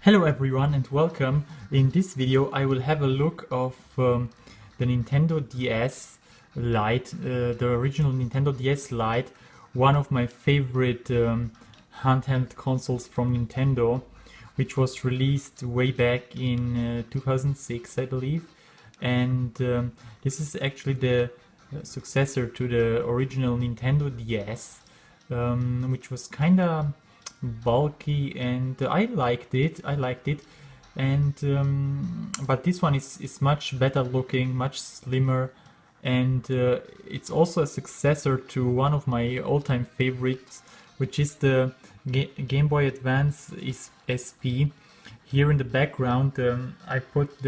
Hello everyone and welcome. In this video I will have a look of the Nintendo DS Lite, the original Nintendo DS Lite, one of my favorite handheld consoles from Nintendo, which was released way back in 2006 I believe, and this is actually the successor to the original Nintendo DS, which was kinda bulky, and I liked it. And but this one is much better looking, much slimmer, and it's also a successor to one of my all-time favorites, which is the Game Boy Advance SP. Here in the background I put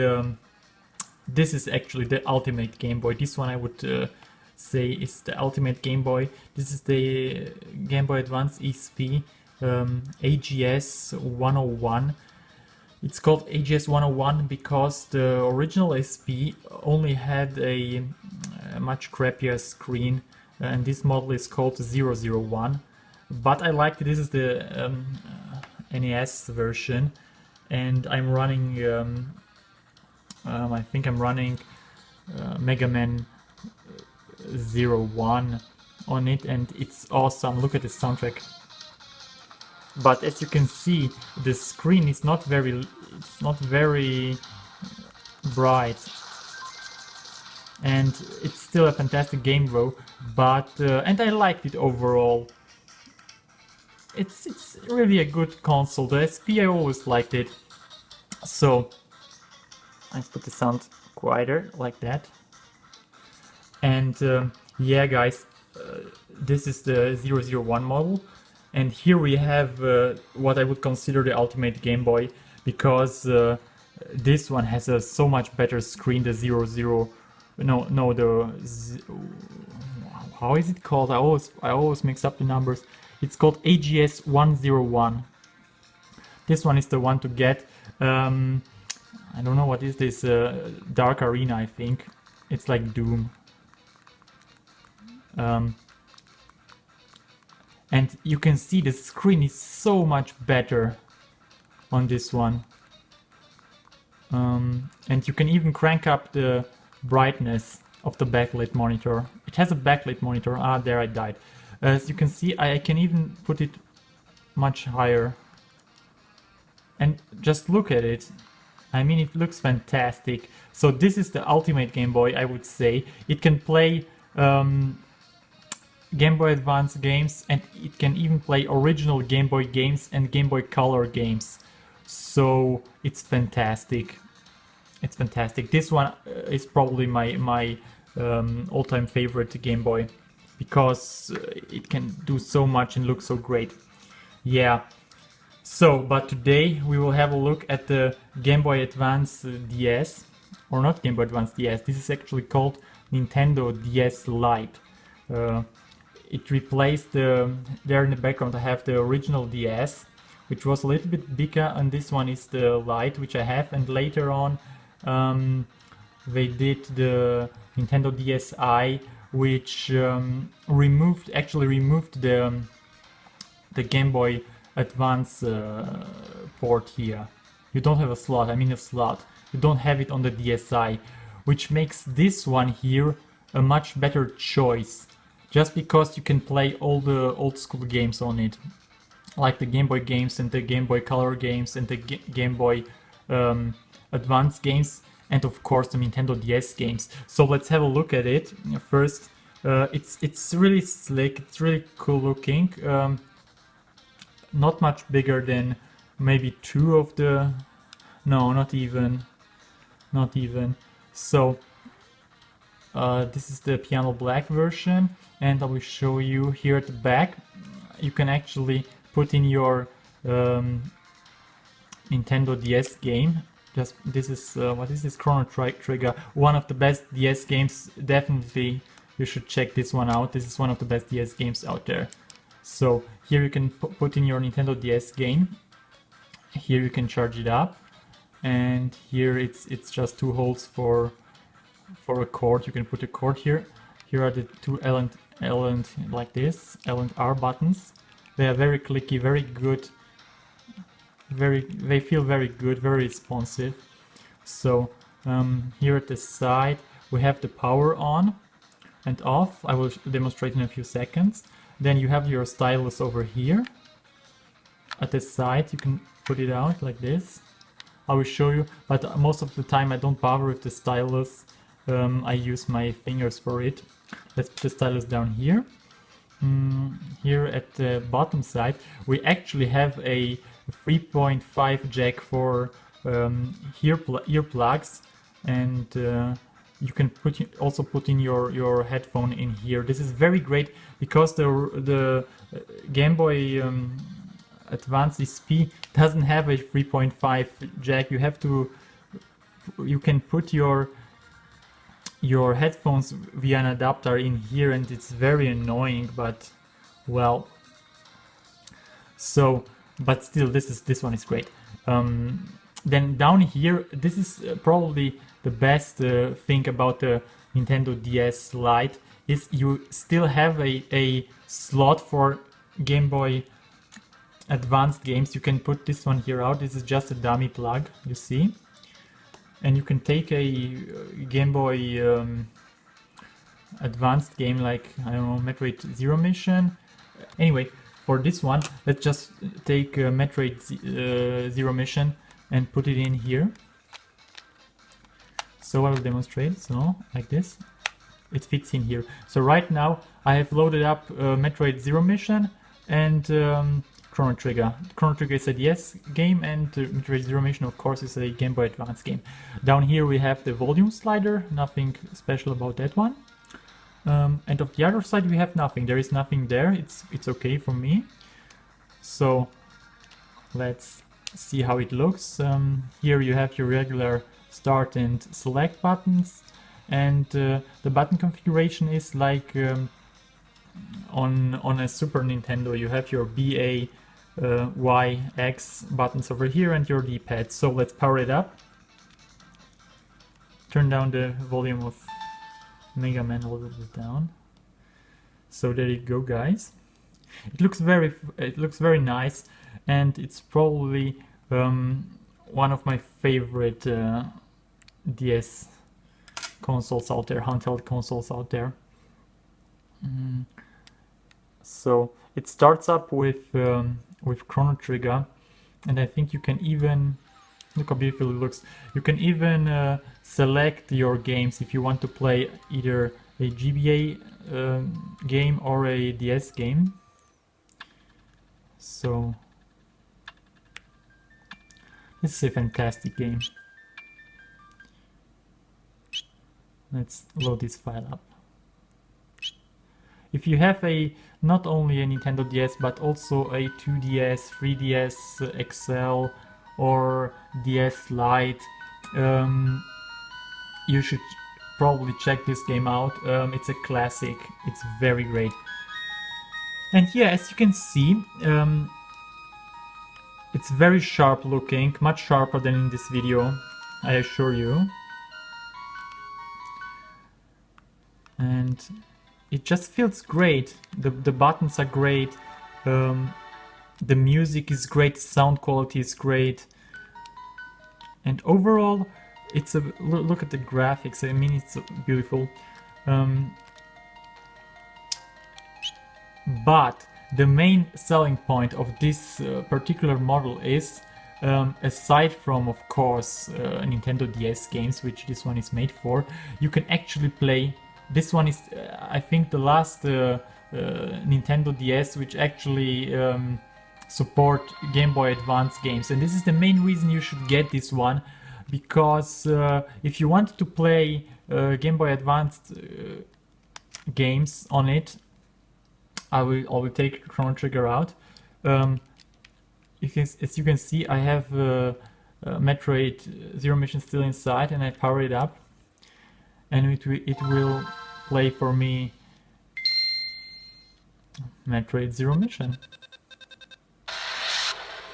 this is actually the ultimate Game Boy. This one I would say is the ultimate Game Boy. This is the Game Boy Advance SP AGS 101. It's called AGS 101 because the original SP only had a much crappier screen, and this model is called 001. But I liked it. This is the NES version, and I'm running I think I'm running Mega Man 01 on it, and it's awesome. Look at the soundtrack. But as you can see, the screen is not very bright, and it's still a fantastic game though. But and I liked it overall. It's really a good console. The SP, I always liked it. So let's put the sound quieter like that. And yeah, guys, this is the 001 model. And here we have what I would consider the ultimate Game Boy, because this one has a so much better screen. The how is it called? I always mix up the numbers. It's called AGS 101. This one is the one to get. I don't know what is this, Dark Arena, I think. It's like Doom. And you can see the screen is so much better on this one. And you can even crank up the brightness of the backlit monitor. It has a backlit monitor. Ah, there I died. As you can see, I can even put it much higher. And just look at it. I mean, it looks fantastic. So this is the ultimate Game Boy, I would say. It can play Game Boy Advance games, and it can even play original Game Boy games and Game Boy Color games. So it's fantastic. It's fantastic. This one is probably my all-time favorite Game Boy, because it can do so much and look so great. Yeah. So, but today we will have a look at the Game Boy Advance DS, or not Game Boy Advance DS. This is actually called Nintendo DS Lite. It replaced there in the background I have the original DS, which was a little bit bigger, and this one is the Lite, which I have. And later on they did the Nintendo DSi, which actually removed the Game Boy Advance port here. You don't have a slot, I mean a slot. You don't have it on the DSi, which makes this one here a much better choice. Just because you can play all the old school games on it, like the Game Boy games and the Game Boy Color games and the Game Boy Advance games, and of course the Nintendo DS games. So let's have a look at it. First, it's really slick, it's really cool looking. Not much bigger than maybe two of the... No, not even. So this is the piano black version, and I will show you here at the back. You can actually put in your Nintendo DS game. Just this is what is this? Chrono Trigger, one of the best DS games. Definitely you should check this one out. This is one of the best DS games out there. So here you can put in your Nintendo DS game. Here you can charge it up, and here it's just two holes for a cord. You can put a cord here. Here are the two L and like this, L and R buttons. They are very clicky, very good They feel very good, very responsive. So here at the side we have the power on and off. I will demonstrate in a few seconds. Then you have your stylus over here. At the side you can put it out like this. I will show you, but most of the time I don't bother with the stylus. I use my fingers for it. Let's put the stylus down here. Here at the bottom side we actually have a 3.5 jack for earplugs, and you can also put in your headphone in here. This is very great because the Game Boy Advance SP doesn't have a 3.5 jack. You can put your headphones via an adapter in here, and it's very annoying, but well, so but still this one is great. Then down here, this is probably the best thing about the Nintendo DS Lite, is you still have a slot for Game Boy Advanced games. You can put this one here out. This is just a dummy plug, you see, and you can take a Game Boy Advanced game like, I don't know, Metroid Zero Mission. Anyway, for this one, let's just take Metroid Zero Mission and put it in here. So I will demonstrate. So like this, it fits in here. So right now I have loaded up Metroid Zero Mission and Chrono Trigger. Chrono Trigger is a DS game, and Metroid Zero Mission, of course, is a Game Boy Advance game. Down here we have the volume slider, nothing special about that one. And of the other side we have nothing. There is nothing there. It's okay for me. So let's see how it looks. Here you have your regular start and select buttons, and the button configuration is like on a Super Nintendo. You have your BA, Y, X buttons over here and your D-pad. So let's power it up. Turn down the volume of Mega Man a little bit down. So there you go, guys. It looks very nice, and it's probably one of my favorite DS consoles out there, handheld consoles out there. So it starts up with Chrono Trigger, and I think you can even look how beautiful it looks. You can even select your games if you want to play either a GBA game or a DS game. So this is a fantastic game. Let's load this file up. If you have not only a Nintendo DS but also a 2DS, 3DS XL or DS Lite, you should probably check this game out. It's a classic. It's very great. And yeah, as you can see, it's very sharp looking, much sharper than in this video, I assure you. And it just feels great. The buttons are great. The music is great. Sound quality is great. And overall, it's a look at the graphics. I mean, it's beautiful. But the main selling point of this particular model is, aside from, of course, Nintendo DS games, which this one is made for, you can actually play. This one is, I think, the last Nintendo DS which actually support Game Boy Advance games, and this is the main reason you should get this one, because if you want to play Game Boy Advance games on it, I will take Chrono Trigger out. As you can see, I have Metroid Zero Mission still inside, and I power it up, and it will play for me Metroid Zero Mission.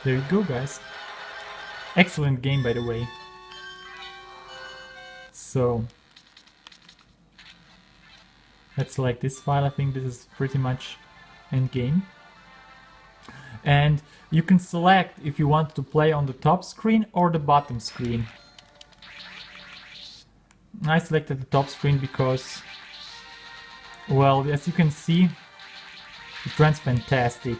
There you go, guys. Excellent game, by the way. So let's select this file. I think this is pretty much end game. and you can select if you want to play on the top screen or the bottom screen. I selected the top screen because, well, as you can see, it runs fantastic.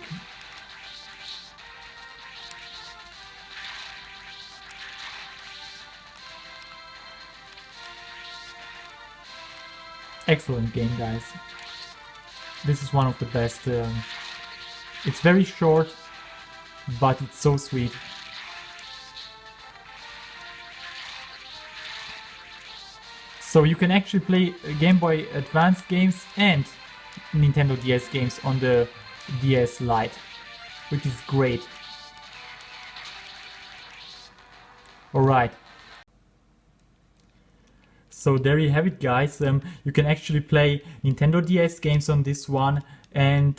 Excellent game, guys. This is one of the best. It's very short, but it's so sweet. So you can actually play Game Boy Advance games and Nintendo DS games on the DS Lite, which is great. Alright. So there you have it, guys. You can actually play Nintendo DS games on this one and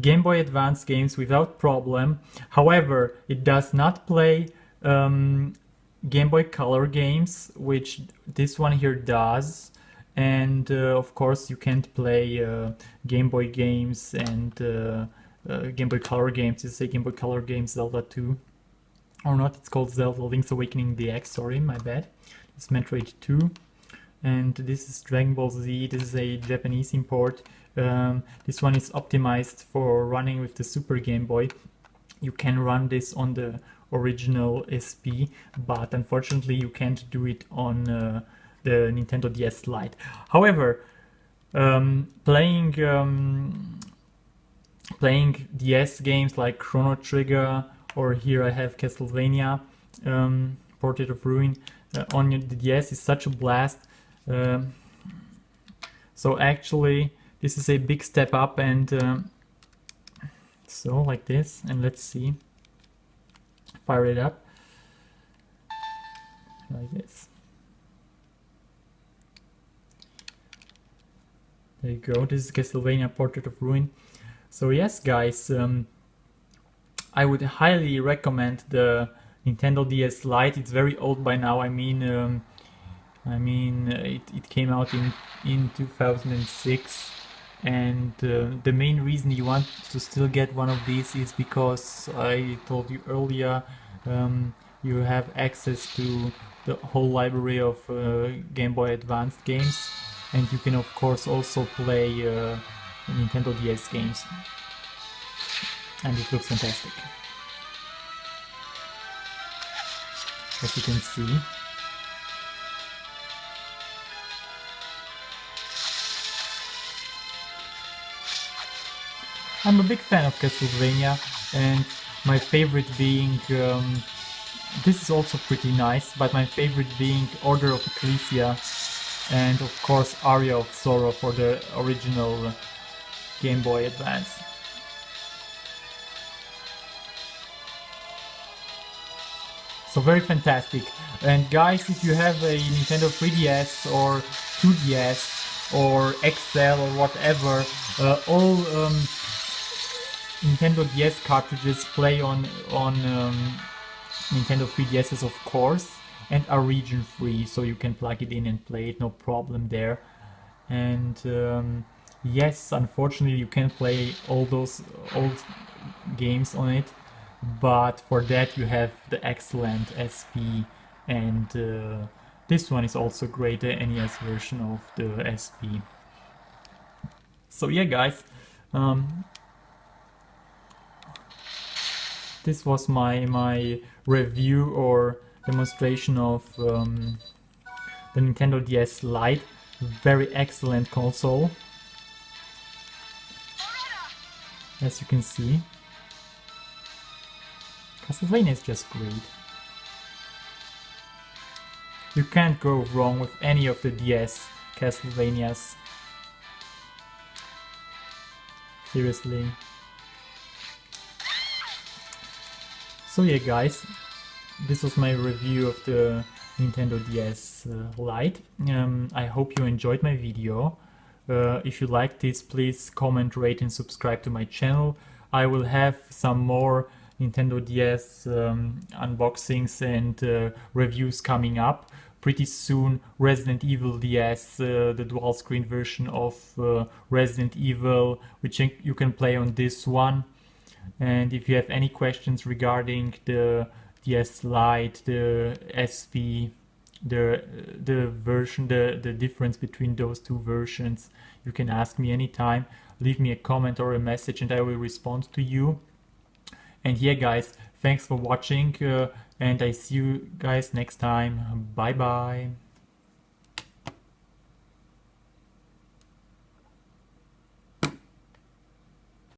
Game Boy Advance games without problem. However, it does not play Game Boy Color games, which this one here does. And of course you can't play Game Boy games and Game Boy Color games. You say Game Boy Color games Zelda 2. Or not, it's called Zelda Link's Awakening DX, sorry, my bad. It's Metroid 2. And this is Dragon Ball Z. This is a Japanese import. This one is optimized for running with the Super Game Boy. You can run this on the original SP, but unfortunately you can't do it on the Nintendo DS Lite. However, playing DS games like Chrono Trigger, or here I have Castlevania, Portrait of Ruin, on the DS is such a blast. So actually this is a big step up, and so like this, and let's see, fire it up like this. There you go, this is Castlevania Portrait of Ruin. So yes, guys, I would highly recommend the Nintendo DS Lite. It's very old by now. I mean, it came out in 2006, and the main reason you want to still get one of these is because I told you earlier, you have access to the whole library of Game Boy Advance games, and you can of course also play Nintendo DS games, and it looks fantastic, as you can see. I'm a big fan of Castlevania, and my favorite being, this is also pretty nice, but my favorite being Order of Ecclesia, and of course Aria of Sorrow for the original Game Boy Advance. So very fantastic. And guys, if you have a Nintendo 3DS or 2DS or XL or whatever, all Nintendo DS cartridges play on Nintendo 3DSs, of course, and are region free, so you can plug it in and play it, no problem there. And yes, unfortunately you can't play all those old games on it, but for that you have the excellent SP, and this one is also great, the NES version of the SP. So yeah, guys, this was my review or demonstration of the Nintendo DS Lite. Very excellent console, as you can see. Castlevania is just great. You can't go wrong with any of the DS Castlevanias. Seriously. So yeah, guys, this was my review of the Nintendo DS Lite. I hope you enjoyed my video. If you liked this, please comment, rate and subscribe to my channel. I will have some more Nintendo DS unboxings and reviews coming up. Pretty soon, Resident Evil DS, the dual screen version of Resident Evil, which you can play on this one. And if you have any questions regarding the DS Lite, the SP, the version, the difference between those two versions, you can ask me anytime. Leave me a comment or a message and I will respond to you. And yeah guys, thanks for watching and I see you guys next time. Bye bye.